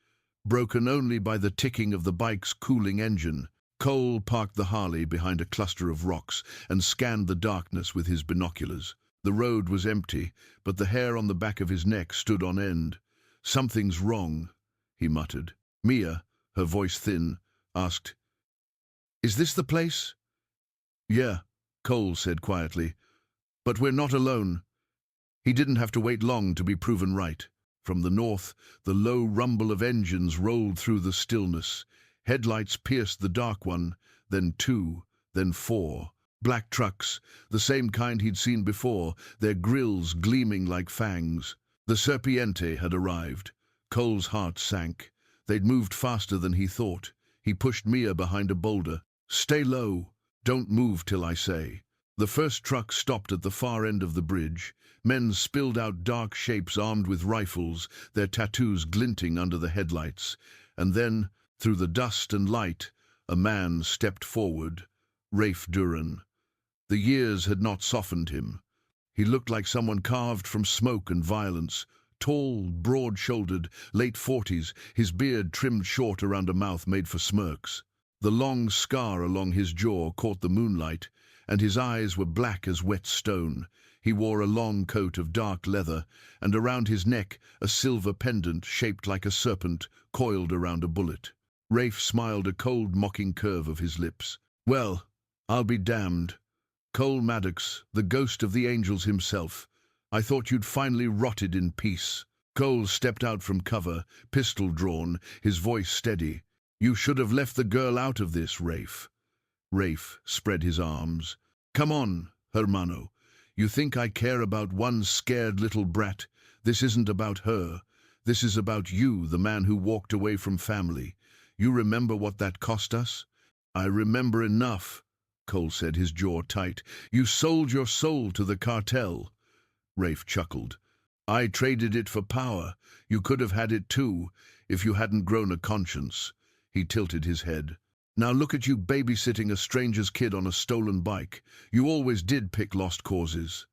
broken only by the ticking of the bike's cooling engine. Cole parked the Harley behind a cluster of rocks and scanned the darkness with his binoculars. The road was empty, but the hair on the back of his neck stood on end. "Something's wrong," he muttered. Mia, her voice thin, asked, "Is this the place?" "Yeah," Cole said quietly, "but we're not alone." He didn't have to wait long to be proven right. From the north, the low rumble of engines rolled through the stillness. Headlights pierced the dark one, then two, then four. Black trucks, the same kind he'd seen before, their grills gleaming like fangs. The Serpiente had arrived. Cole's heart sank. They'd moved faster than he thought. He pushed Mia behind a boulder. "Stay low. Don't move till I say." The first truck stopped at the far end of the bridge. Men spilled out dark shapes armed with rifles, their tattoos glinting under the headlights. And then, through the dust and light, a man stepped forward. Rafe Duran. The years had not softened him. He looked like someone carved from smoke and violence. Tall, broad-shouldered, late 40s, his beard trimmed short around a mouth made for smirks. The long scar along his jaw caught the moonlight, and his eyes were black as wet stone. He wore a long coat of dark leather, and around his neck a silver pendant shaped like a serpent coiled around a bullet. Rafe smiled a cold, mocking curve of his lips. "Well, I'll be damned. Cole Maddox, the ghost of the angels himself. I thought you'd finally rotted in peace." Cole stepped out from cover, pistol drawn, his voice steady. "You should have left the girl out of this, Rafe." Rafe spread his arms. "Come on, hermano. You think I care about one scared little brat? This isn't about her. This is about you, the man who walked away from family. You remember what that cost us?" "I remember enough," Cole said, his jaw tight. "You sold your soul to the cartel." Rafe chuckled. "I traded it for power. You could have had it too, if you hadn't grown a conscience." He tilted his head. "Now look at you babysitting a stranger's kid on a stolen bike. You always did pick lost causes."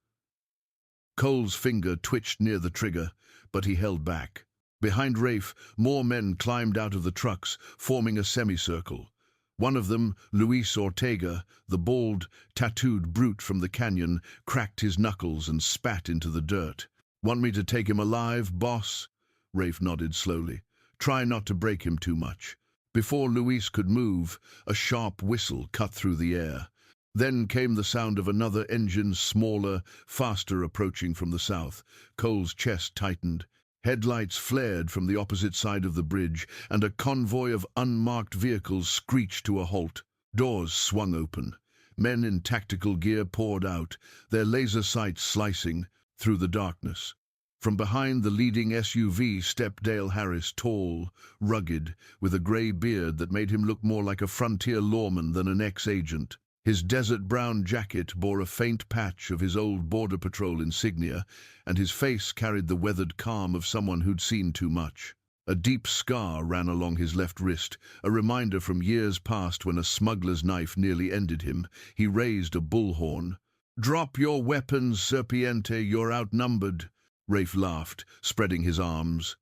Cole's finger twitched near the trigger, but he held back. Behind Rafe, more men climbed out of the trucks, forming a semicircle. One of them, Luis Ortega, the bald, tattooed brute from the canyon, cracked his knuckles and spat into the dirt. "Want me to take him alive, boss?" Rafe nodded slowly. "Try not to break him too much." Before Luis could move, a sharp whistle cut through the air. Then came the sound of another engine, smaller, faster, approaching from the south. Cole's chest tightened. Headlights flared from the opposite side of the bridge, and a convoy of unmarked vehicles screeched to a halt. Doors swung open. Men in tactical gear poured out, their laser sights slicing through the darkness. From behind the leading SUV stepped Dale Harris, tall, rugged, with a gray beard that made him look more like a frontier lawman than an ex-agent. His desert-brown jacket bore a faint patch of his old Border Patrol insignia, and his face carried the weathered calm of someone who'd seen too much. A deep scar ran along his left wrist, a reminder from years past when a smuggler's knife nearly ended him. He raised a bullhorn. "Drop your weapons, Serpiente, you're outnumbered." Rafe laughed, spreading his arms.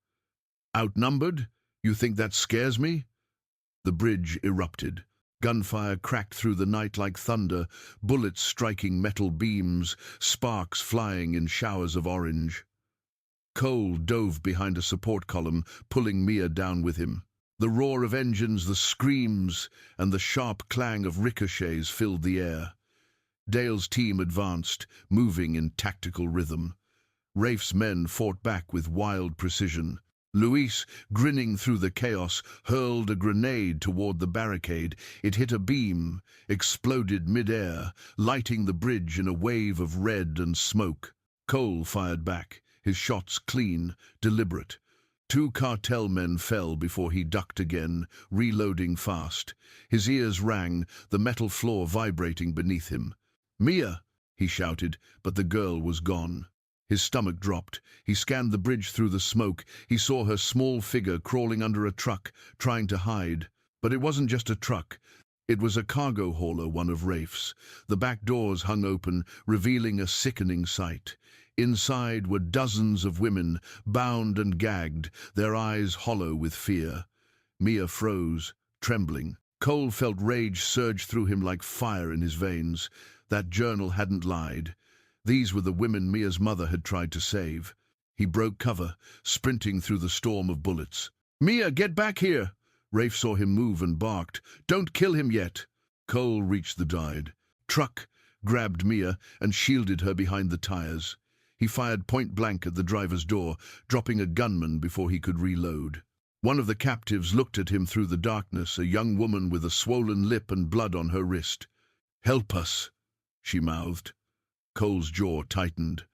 "Outnumbered? You think that scares me?" The bridge erupted. Gunfire cracked through the night like thunder, bullets striking metal beams, sparks flying in showers of orange. Cole dove behind a support column, pulling Mia down with him. The roar of engines, the screams, and the sharp clang of ricochets filled the air. Dale's team advanced, moving in tactical rhythm. Rafe's men fought back with wild precision. Luis, grinning through the chaos, hurled a grenade toward the barricade. It hit a beam, exploded mid-air, lighting the bridge in a wave of red and smoke. Cole fired back, his shots clean, deliberate. 2 cartel men fell before he ducked again, reloading fast. His ears rang, the metal floor vibrating beneath him. "Mia!" he shouted, but the girl was gone. His stomach dropped. He scanned the bridge through the smoke. He saw her small figure crawling under a truck, trying to hide. But it wasn't just a truck. It was a cargo hauler, one of Rafe's. The back doors hung open, revealing a sickening sight. Inside were dozens of women, bound and gagged, their eyes hollow with fear. Mia froze, trembling. Cole felt rage surge through him like fire in his veins. That journal hadn't lied. These were the women Mia's mother had tried to save. He broke cover, sprinting through the storm of bullets. "Mia, get back here!" Rafe saw him move and barked. "Don't kill him yet!" Cole reached the dive. Truck grabbed Mia and shielded her behind the tires. He fired point-blank at the driver's door, dropping a gunman before he could reload. One of the captives looked at him through the darkness, a young woman with a swollen lip and blood on her wrist. "Help us," she mouthed. Cole's jaw tightened.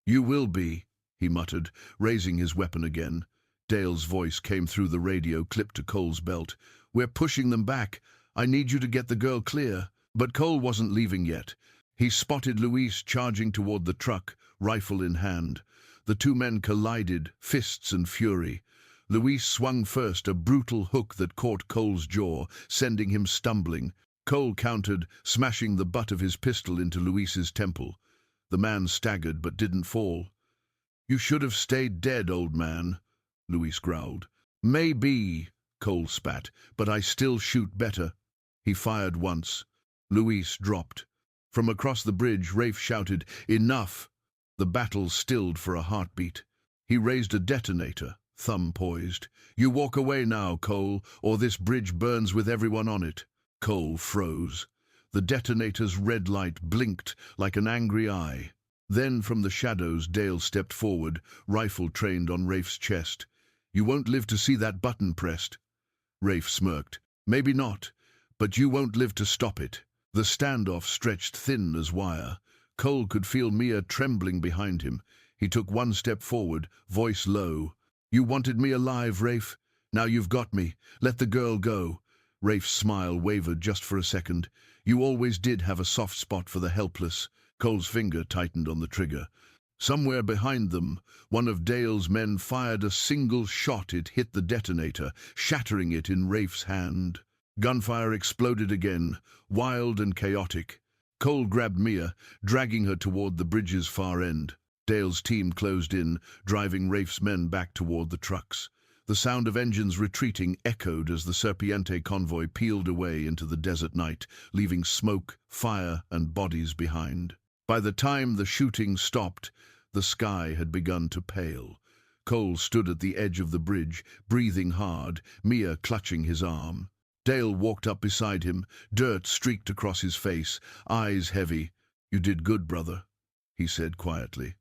"You will be," he muttered, raising his weapon again. Dale's voice came through the radio, clipped to Cole's belt. "We're pushing them back. I need you to get the girl clear." But Cole wasn't leaving yet. He spotted Luis charging toward the truck, rifle in hand. The 2 men collided, fists and fury. Luis swung first, a brutal hook that caught Cole's jaw, sending him stumbling. Cole countered, smashing the butt of his pistol into Luis's temple. The man staggered but didn't fall. "You should have stayed dead, old man," Luis growled. "Maybe," Cole spat, "but I still shoot better." He fired once. Luis dropped. From across the bridge, Rafe shouted, "Enough!" The battle stilled for a heartbeat. He raised a detonator, thumb poised. "You walk away now, Cole, or this bridge burns with everyone on it." Cole froze. The detonator's red light blinked like an angry eye. Then from the shadows Dale stepped forward, rifle trained on Rafe's chest. "You won't live to see that button pressed." Rafe smirked. "Maybe not, but you won't live to stop it." The standoff stretched thin as wire. Cole could feel Mia trembling behind him. He took 1 step forward, voice low. "You wanted me alive, Rafe. Now you've got me. Let the girl go." Rafe's smile wavered just for a second. "You always did have a soft spot for the helpless." Cole's finger tightened on the trigger. Somewhere behind them, one of Dale's men fired a single shot. It hit the detonator, shattering it in Rafe's hand. Gunfire exploded again, wild and chaotic. Cole grabbed Mia, dragging her toward the bridge's far end. Dale's team closed in, driving Rafe's men back toward the trucks. The sound of engines retreating echoed as the Serpiente convoy peeled away into the desert night, leaving smoke, fire, and bodies behind. By the time the shooting stopped, the sky had begun to pale. Cole stood at the edge of the bridge, breathing hard, Mia clutching his arm. Dale walked up beside him, dirt streaked across his face, eyes heavy. "You did good, brother," he said quietly.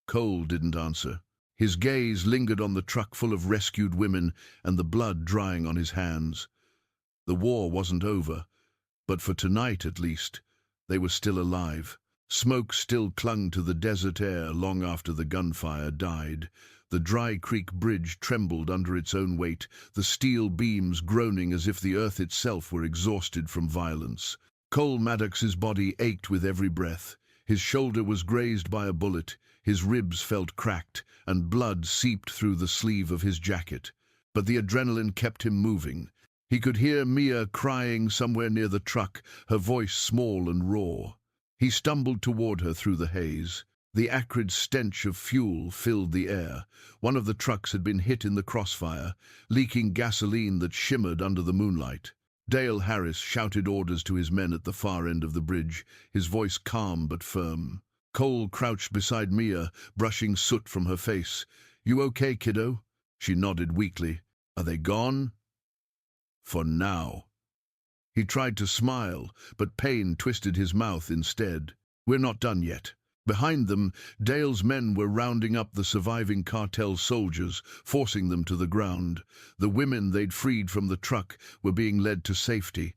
Cole didn't answer. His gaze lingered on the truck full of rescued women and the blood drying on his hands. The war wasn't over, but for tonight at least, they were still alive. Smoke still clung to the desert air long after the gunfire died. The Dry Creek Bridge trembled under its own weight, the steel beams groaning as if the earth itself were exhausted from violence. Cole Maddox's body ached with every breath. His shoulder was grazed by a bullet, his ribs felt cracked, and blood seeped through the sleeve of his jacket. But the adrenaline kept him moving. He could hear Mia crying somewhere near the truck, her voice small and raw. He stumbled toward her through the haze. The acrid stench of fuel filled the air. One of the trucks had been hit in the crossfire, leaking gasoline that shimmered under the moonlight. Dale Harris shouted orders to his men at the far end of the bridge, his voice calm but firm. Cole crouched beside Mia, brushing soot from her face. "You okay, kiddo?" She nodded weakly. "Are they gone?" "For now." He tried to smile, but pain twisted his mouth instead. "We're not done yet." Behind them, Dale's men were rounding up the surviving cartel soldiers, forcing them to the ground. The women they'd freed from the truck were being led to safety.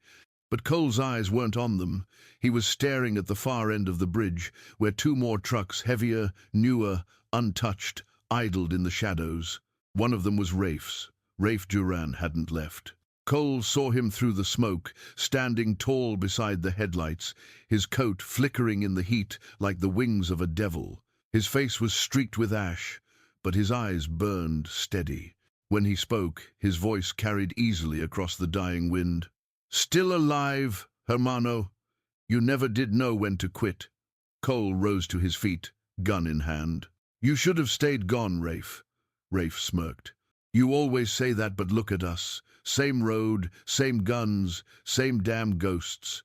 But Cole's eyes weren't on them. He was staring at the far end of the bridge, where two more trucks, heavier, newer, untouched, idled in the shadows. One of them was Rafe's. Rafe Duran hadn't left. Cole saw him through the smoke, standing tall beside the headlights, his coat flickering in the heat like the wings of a devil. His face was streaked with ash, but his eyes burned steady. When he spoke, his voice carried easily across the dying wind. "Still alive, hermano. You never did know when to quit." Cole rose to his feet, gun in hand. "You should have stayed gone, Rafe." Rafe smirked. "You always say that, but look at us. Same road, same guns, same damn ghosts."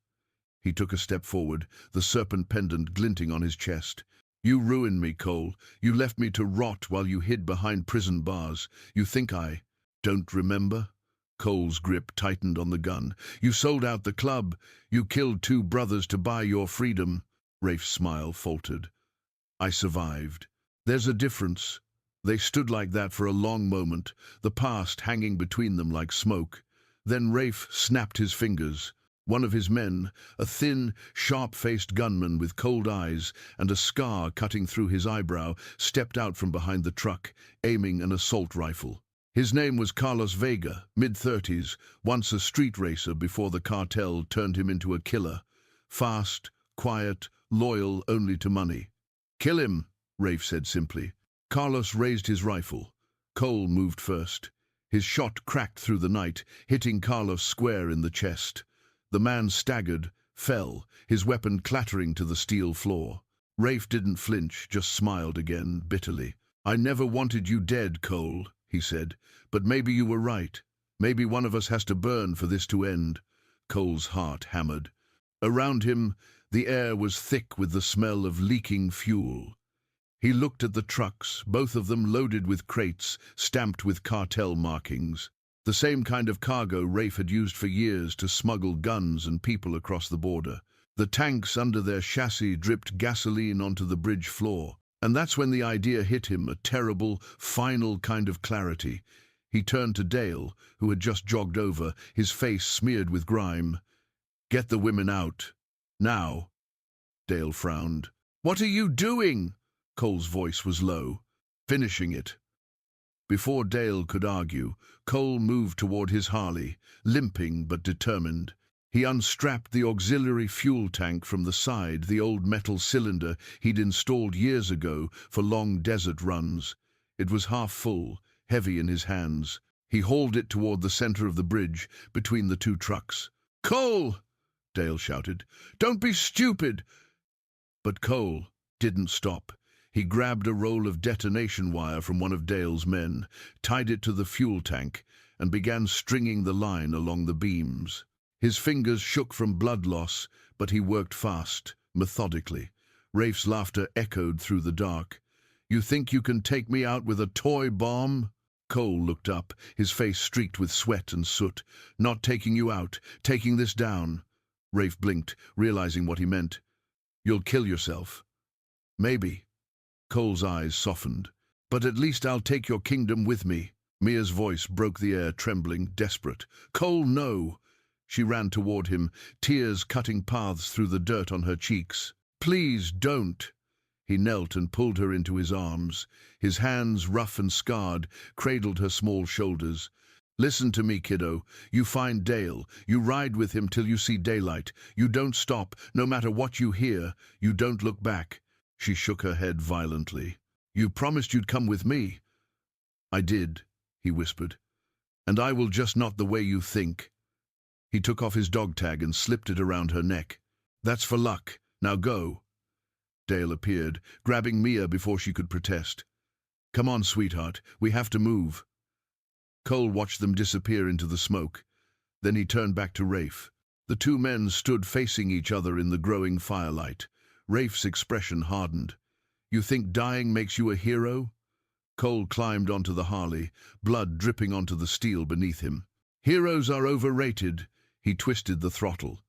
He took a step forward, the serpent pendant glinting on his chest. "You ruined me, Cole. You left me to rot while you hid behind prison bars. You think I don't remember?" Cole's grip tightened on the gun. "You sold out the club. You killed two brothers to buy your freedom." Rafe's smile faltered. "I survived. There's a difference." They stood like that for a long moment, the past hanging between them like smoke. Then Rafe snapped his fingers. One of his men, a thin, sharp-faced gunman with cold eyes and a scar cutting through his eyebrow, stepped out from behind the truck, aiming an assault rifle. His name was Carlos Vega, mid-30s, once a street racer before the cartel turned him into a killer. Fast, quiet, loyal only to money. "Kill him," Rafe said simply. Carlos raised his rifle. Cole moved first. His shot cracked through the night, hitting Carlos square in the chest. The man staggered, fell, his weapon clattering to the steel floor. Rafe didn't flinch, just smiled again, bitterly. "I never wanted you dead, Cole," he said, "but maybe you were right. Maybe one of us has to burn for this to end." Cole's heart hammered. Around him, the air was thick with the smell of leaking fuel. He looked at the trucks, both of them loaded with crates, stamped with cartel markings. The same kind of cargo Rafe had used for years to smuggle guns and people across the border. The tanks under their chassis dripped gasoline onto the bridge floor. And that's when the idea hit him, a terrible, final kind of clarity. He turned to Dale, who had just jogged over, his face smeared with grime. "Get the women out. Now." Dale frowned. "What are you doing?" Cole's voice was low. "Finishing it." Before Dale could argue, Cole moved toward his Harley, limping but determined. He unstrapped the auxiliary fuel tank from the side, the old metal cylinder he'd installed years ago for long desert runs. It was half full, heavy in his hands. He hauled it toward the center of the bridge, between the two trucks. "Cole!" Dale shouted. "Don't be stupid!" But Cole didn't stop. He grabbed a roll of detonation wire from one of Dale's men, tied it to the fuel tank, and began stringing the line along the beams. His fingers shook from blood loss, but he worked fast, methodically. Rafe's laughter echoed through the dark. "You think you can take me out with a toy bomb?" Cole looked up, his face streaked with sweat and soot. "Not taking you out, taking this down." Rafe blinked, realizing what he meant. "You'll kill yourself." "Maybe." Cole's eyes softened. "But at least I'll take your kingdom with me." Mia's voice broke the air, trembling, desperate. "Cole, no!" She ran toward him, tears cutting paths through the dirt on her cheeks. "Please don't." He knelt and pulled her into his arms. His hands, rough and scarred, cradled her small shoulders. "Listen to me, kiddo. You find Dale. You ride with him till you see daylight. You don't stop, no matter what you hear. You don't look back." She shook her head violently. "You promised you'd come with me." "I did," he whispered. "And I will, just not the way you think." He took off his dog tag and slipped it around her neck. "That's for luck. Now go." Dale appeared, grabbing Mia before she could protest. "Come on, sweetheart. We have to move." Cole watched them disappear into the smoke. Then he turned back to Rafe. The two men stood facing each other in the growing firelight. Rafe's expression hardened. "You think dying makes you a hero?" Cole climbed onto the Harley, blood dripping onto the steel beneath him. "Heroes are overrated." He twisted the throttle.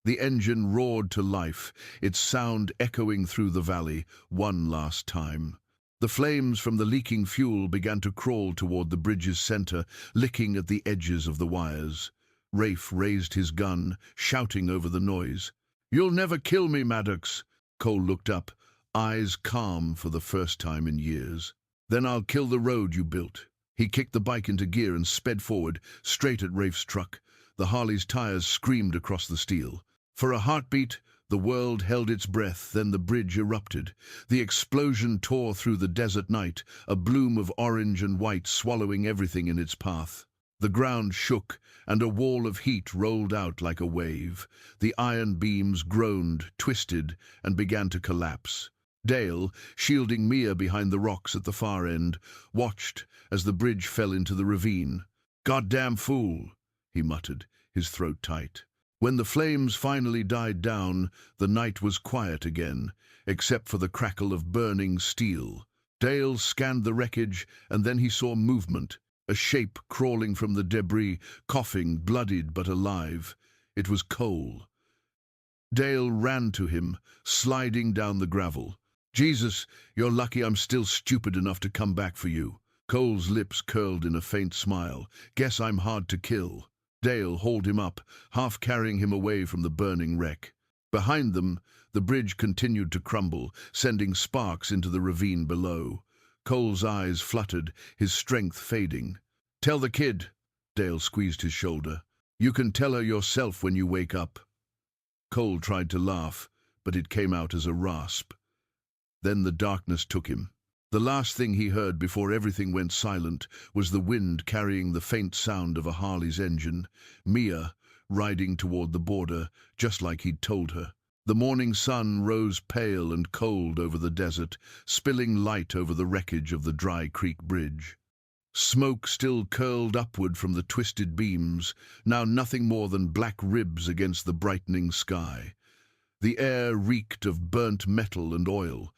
The engine roared to life, its sound echoing through the valley one last time. The flames from the leaking fuel began to crawl toward the bridge's center, licking at the edges of the wires. Rafe raised his gun, shouting over the noise. "You'll never kill me, Maddox." Cole looked up, eyes calm for the first time in years. "Then I'll kill the road you built." He kicked the bike into gear and sped forward, straight at Rafe's truck. The Harley's tires screamed across the steel. For a heartbeat, the world held its breath, then the bridge erupted. The explosion tore through the desert night, a bloom of orange and white swallowing everything in its path. The ground shook, and a wall of heat rolled out like a wave. The iron beams groaned, twisted, and began to collapse. Dale, shielding Mia behind the rocks at the far end, watched as the bridge fell into the ravine. "Goddamn fool," he muttered, his throat tight. When the flames finally died down, the night was quiet again, except for the crackle of burning steel. Dale scanned the wreckage, and then he saw movement, a shape crawling from the debris, coughing, bloodied but alive. It was Cole. Dale ran to him, sliding down the gravel. "Jesus, you're lucky I'm still stupid enough to come back for you." Cole's lips curled in a faint smile. "Guess I'm hard to kill." Dale hauled him up, half carrying him away from the burning wreck. Behind them, the bridge continued to crumble, sending sparks into the ravine below. Cole's eyes fluttered, his strength fading. "Tell the kid," Dale squeezed his shoulder. "You can tell her yourself when you wake up." Cole tried to laugh, but it came out as a rasp. Then the darkness took him. The last thing he heard before everything went silent was the wind carrying the faint sound of a Harley's engine, Mia riding toward the border, just like he'd told her. The morning sun rose pale and cold over the desert, spilling light over the wreckage of the Dry Creek Bridge. Smoke still curled upward from the twisted beams, now nothing more than black ribs against the brightening sky. The air reeked of burnt metal and oil.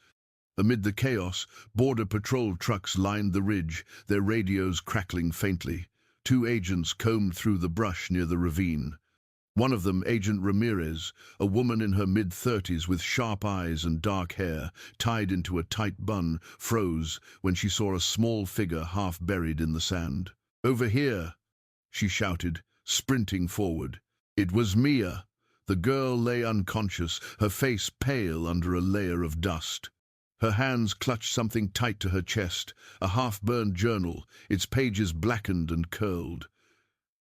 Amid the chaos, Border Patrol trucks lined the ridge, their radios crackling faintly. 2 agents combed through the brush near the ravine. One of them, Agent Ramirez, a woman in her mid-30s with sharp eyes and dark hair, tied into a tight bun, froze when she saw a small figure half buried in the sand. "Over here!" she shouted, sprinting forward. It was Mia. The girl lay unconscious, her face pale under a layer of dust. Her hands clutched something tight to her chest, a half-burned journal, its pages blackened and curled.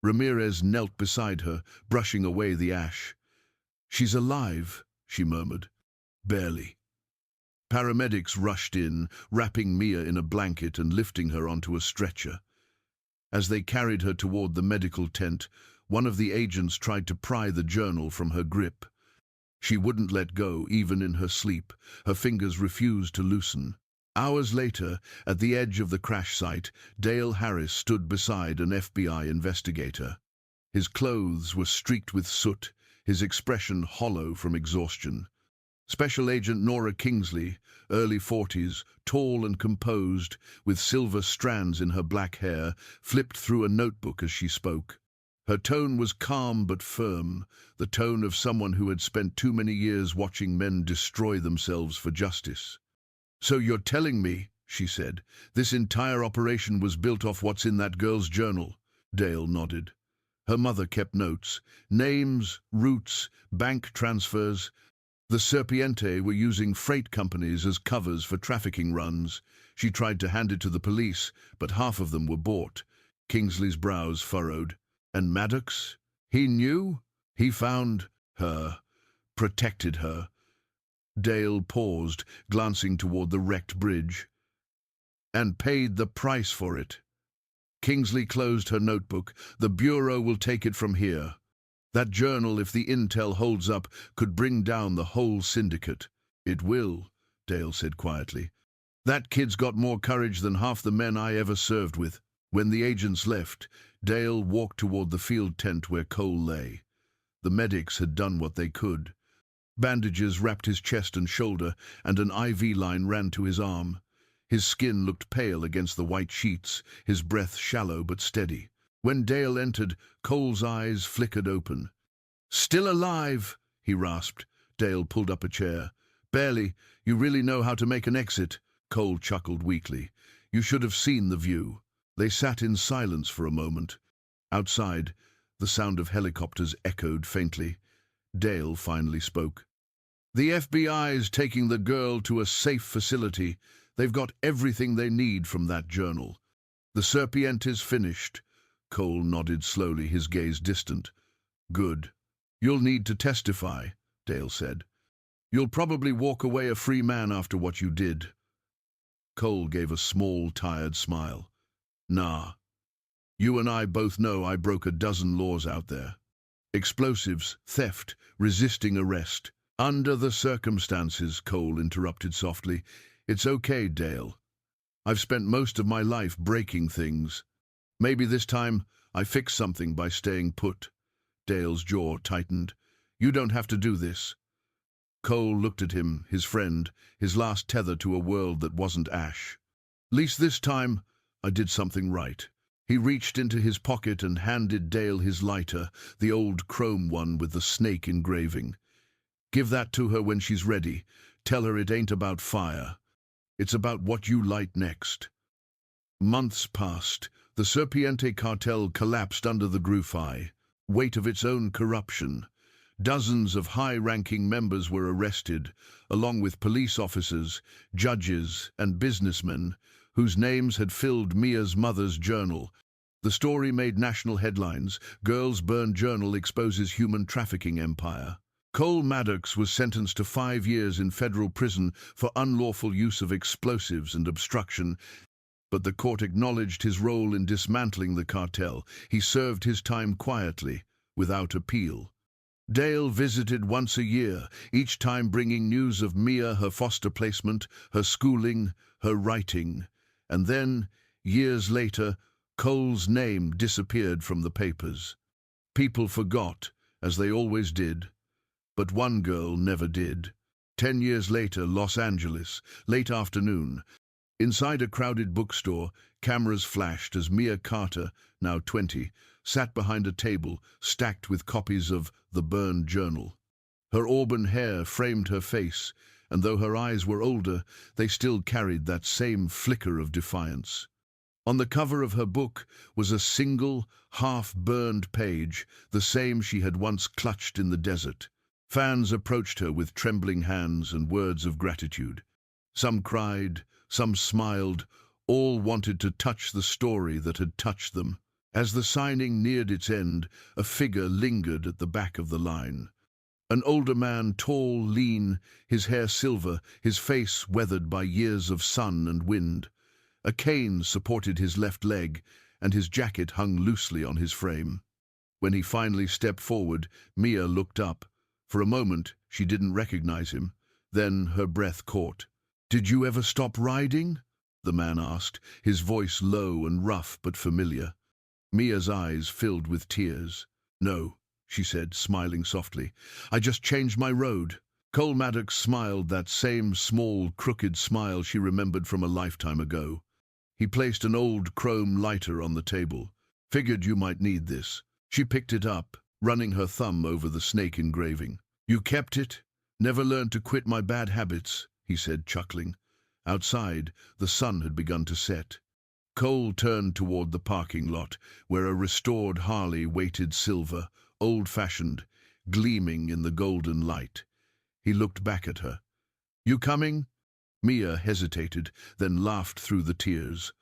Ramirez knelt beside her, brushing away the ash. "She's alive," she murmured. "Barely." Paramedics rushed in, wrapping Mia in a blanket and lifting her onto a stretcher. As they carried her toward the medical tent, one of the agents tried to pry the journal from her grip. She wouldn't let go, even in her sleep. Her fingers refused to loosen. Hours later, at the edge of the crash site, Dale Harris stood beside an FBI investigator. His clothes were streaked with soot, his expression hollow from exhaustion. Special Agent Nora Kingsley, early 40s, tall and composed, with silver strands in her black hair, flipped through a notebook as she spoke. Her tone was calm but firm, the tone of someone who had spent too many years watching men destroy themselves for justice. "So you're telling me," she said, "this entire operation was built off what's in that girl's journal?" Dale nodded. Her mother kept notes, names, routes, bank transfers. The Serpiente were using freight companies as covers for trafficking runs. She tried to hand it to the police, but half of them were bought. Kingsley's brows furrowed. "And Maddox? He knew? He found her, protected her." Dale paused, glancing toward the wrecked bridge. "And paid the price for it." Kingsley closed her notebook. "The Bureau will take it from here. That journal, if the intel holds up, could bring down the whole syndicate." "It will," Dale said quietly. "That kid's got more courage than half the men I ever served with." When the agents left, Dale walked toward the field tent where Cole lay. The medics had done what they could. Bandages wrapped his chest and shoulder, and an IV line ran to his arm. His skin looked pale against the white sheets, his breath shallow but steady. When Dale entered, Cole's eyes flickered open. "Still alive," he rasped. Dale pulled up a chair. Barely. You really know how to make an exit? Cole chuckled weakly. You should have seen the view. They sat in silence for a moment. Outside, the sound of helicopters echoed faintly. Dale finally spoke. The FBI's taking the girl to a safe facility. They've got everything they need from that journal. The Serpiente's finished. Cole nodded slowly, his gaze distant. Good. You'll need to testify, Dale said. You'll probably walk away a free man after what you did. Cole gave a small, tired smile. Nah. You and I both know I broke a dozen laws out there. Explosives, theft, resisting arrest. Under the circumstances, Cole interrupted softly. It's okay, Dale. I've spent most of my life breaking things. Maybe this time I fix something by staying put. Dale's jaw tightened. You don't have to do this. Cole looked at him, his friend, his last tether to a world that wasn't ash. Least this time, I did something right. He reached into his pocket and handed Dale his lighter, the old chrome one with the snake engraving. Give that to her when she's ready. Tell her it ain't about fire. It's about what you light next. Months passed. The Serpiente cartel collapsed under the Grufi, weight of its own corruption. Dozens of high-ranking members were arrested, along with police officers, judges, and businessmen, whose names had filled Mia's mother's journal. The story made national headlines. Girls Burn Journal exposes human trafficking empire. Cole Maddox was sentenced to 5 years in federal prison for unlawful use of explosives and obstruction, but the court acknowledged his role in dismantling the cartel. He served his time quietly, without appeal. Dale visited once a year, each time bringing news of Mia, her foster placement, her schooling, her writing. And then, years later, Cole's name disappeared from the papers. People forgot, as they always did. But one girl never did. 10 years later, Los Angeles, late afternoon. Inside a crowded bookstore, cameras flashed as Mia Carter, now 20, sat behind a table stacked with copies of The Burned Journal. Her auburn hair framed her face, and though her eyes were older, they still carried that same flicker of defiance. On the cover of her book was a single, half-burned page, the same she had once clutched in the desert. Fans approached her with trembling hands and words of gratitude. Some cried, some smiled, all wanted to touch the story that had touched them. As the signing neared its end, a figure lingered at the back of the line. An older man, tall, lean, his hair silver, his face weathered by years of sun and wind. A cane supported his left leg, and his jacket hung loosely on his frame. When he finally stepped forward, Mia looked up. For a moment, she didn't recognize him. Then her breath caught. "Did you ever stop riding?" the man asked, his voice low and rough but familiar. Mia's eyes filled with tears. "No," she said, smiling softly. "I just changed my road." Cole Maddox smiled, that same small, crooked smile she remembered from a lifetime ago. He placed an old chrome lighter on the table. "Figured you might need this." She picked it up, running her thumb over the snake engraving. "You kept it? Never learned to quit my bad habits," he said, chuckling. Outside, the sun had begun to set. Cole turned toward the parking lot, where a restored Harley waited silver, old-fashioned, gleaming in the golden light. He looked back at her. "You coming?" Mia hesitated, then laughed through the tears.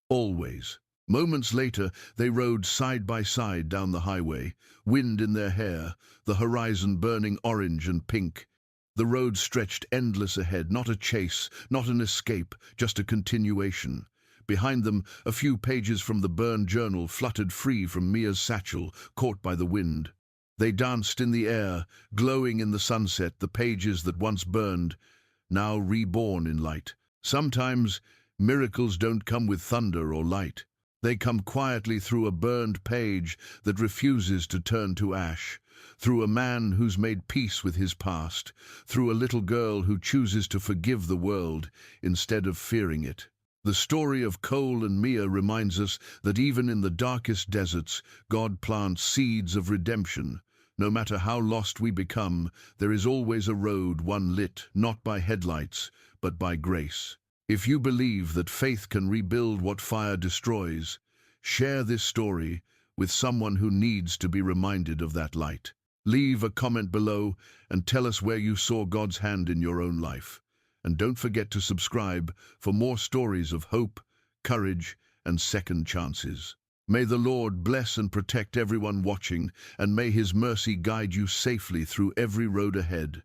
"Always." Moments later, they rode side by side down the highway, wind in their hair, the horizon burning orange and pink. The road stretched endless ahead, not a chase, not an escape, just a continuation. Behind them, a few pages from the Burned Journal fluttered free from Mia's satchel, caught by the wind. They danced in the air, glowing in the sunset, the pages that once burned, now reborn in light. Sometimes, miracles don't come with thunder or light. They come quietly through a burned page that refuses to turn to ash, through a man who's made peace with his past, through a little girl who chooses to forgive the world instead of fearing it. The story of Cole and Mia reminds us that even in the darkest deserts, God plants seeds of redemption, No matter how lost we become, there is always a road, one lit, not by headlights, but by grace. If you believe that faith can rebuild what fire destroys, share this story with someone who needs to be reminded of that light. Leave a comment below and tell us where you saw God's hand in your own life. And don't forget to subscribe for more stories of hope, courage, and second chances. May the Lord bless and protect everyone watching, and may His mercy guide you safely through every road ahead.